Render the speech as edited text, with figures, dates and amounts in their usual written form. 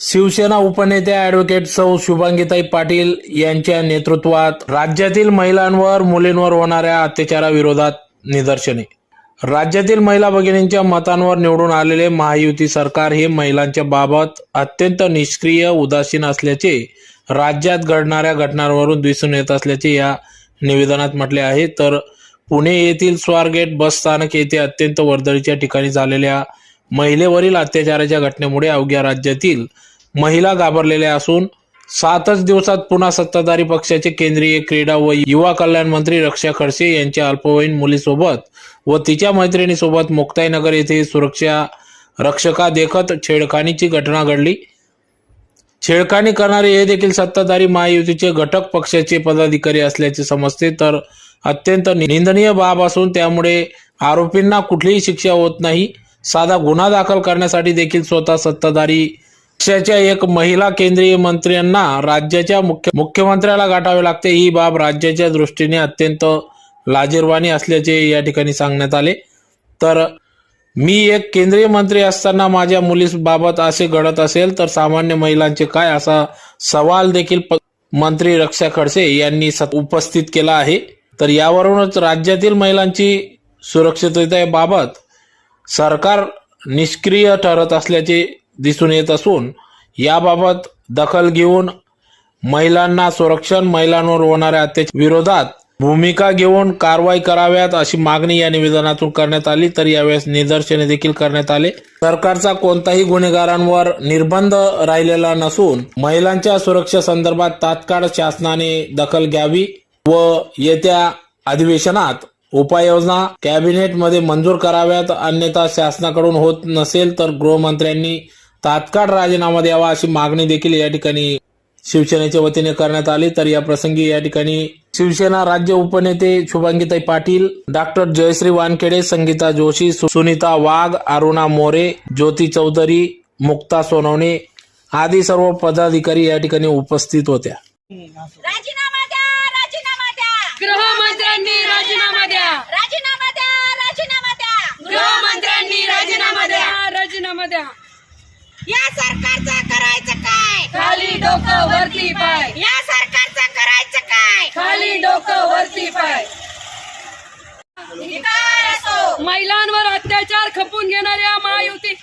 Shiv Sena उपनेत्या advocate सौ शुभांगीताई पाटील यांच्या नेतृत्वात राज्यातील महिलांवर मुलींवर होणाऱ्या अत्याचाराविरोधात निदर्शने। राज्यातील महिला भगिनींच्या मतांवर निवडून आलेले महायुती सरकार हे महिलांच्या बाबत अत्यंत निष्क्रिय उदासीन असल्याचे राज्यात घडणाऱ्या घटनांवरून दिसून येत असल्याचे या निवेदनात म्हटले आहे। तर पुणे येथील स्वारगेट बस स्थानक येथे अत्यंत वर्दळीच्या ठिकाणी झालेल्या महिलेवरील अत्याचाराच्या घटनेमुळे अवघ्या राज्यातील महिला घाबरलेल्या असून 7च दिवसात पुन्हा सत्ताधारी पक्षाचे केंद्रीय क्रीडा व युवा कल्याण मंत्री रक्षा खडसे यांच्या अल्पवयीन मुलीसोबत व तिच्या मैत्रिणीसोबत मुक्ताईनगर येथे सुरक्षा रक्षका देखत छेडखानीची घटना घडली। छेडखानी करणारे हे देखील सत्ताधारी महायुतीचे घटक पक्षाचे पदाधिकारी असल्याचे समजते। तर अत्यंत निंदनीय बाब असून त्यामुळे आरोपींना कुठलीही शिक्षा होत नाही। साधा गुन्हा दाखल करण्यासाठी देखील स्वतः सत्ताधारी पक्षाच्या एक महिला केंद्रीय मंत्र्यांना राज्याच्या मुख्यमंत्र्याला गाठावे लागते। ही बाब राज्याच्या दृष्टीने अत्यंत लाजिरवाणी असल्याचे या ठिकाणी सांगण्यात आले। तर मी एक केंद्रीय मंत्री असताना माझ्या मुलीबाबत असे घडत असेल तर सामान्य महिलांचे काय, असा सवाल देखील मंत्री रक्षा खडसे यांनी उपस्थित केला आहे। तर यावरूनच राज्यातील महिलांची सुरक्षिततेबाबत सरकार निष्क्रिय ठरत असल्याचे दिसून येत असून याबाबत दखल घेऊन महिलांना संरक्षण, महिलांवर होणाऱ्या अत्याचार विरोधात भूमिका घेऊन कारवाई कराव्यात अशी मागणी या निवेदनातून करण्यात आली। तर यावेळेस निदर्शने देखील करण्यात आले। सरकारचा कोणताही गुन्हेगारांवर निर्बंध राहिलेला नसून महिलांच्या सुरक्षे संदर्भात तात्काळ शासनाने दखल घ्यावी व येत्या अधिवेशनात उपाययोजना कॅबिनेट मध्ये मंजूर कराव्यात। अन्यथा शासनाकडून होत नसेल तर गृहमंत्र्यांनी तात्काळ राजीनामा द्यावा अशी मागणी देखील या ठिकाणी शिवसेनेच्या वतीने करण्यात आली। तर या प्रसंगी या ठिकाणी शिवसेना राज्य उपनेते शुभांगीताई पाटील, डॉक्टर जयश्री वानखेडे, संगीता जोशी, सुनीता वाघ, अरुणा मोरे, ज्योती चौधरी, मुक्ता सोनवणे आदी सर्व पदाधिकारी या ठिकाणी उपस्थित होत्या। राजीनामा द्या, राजीनामा द्या, गृहमंत्र्यांनी राजीनामा द्या, राजीनामा द्या, राजीनामा द्या, गृहमंत्र्यांनी राजीनामा द्या, राजीनामा द्या। या सरकारचं करायचं काय? खाली डोकं वरती पाय, या सरकारचं करायचं काय? खाली डोकं वरती पाय। काय असो, महिलांवर अत्याचार खपून घेणाऱ्या महायुती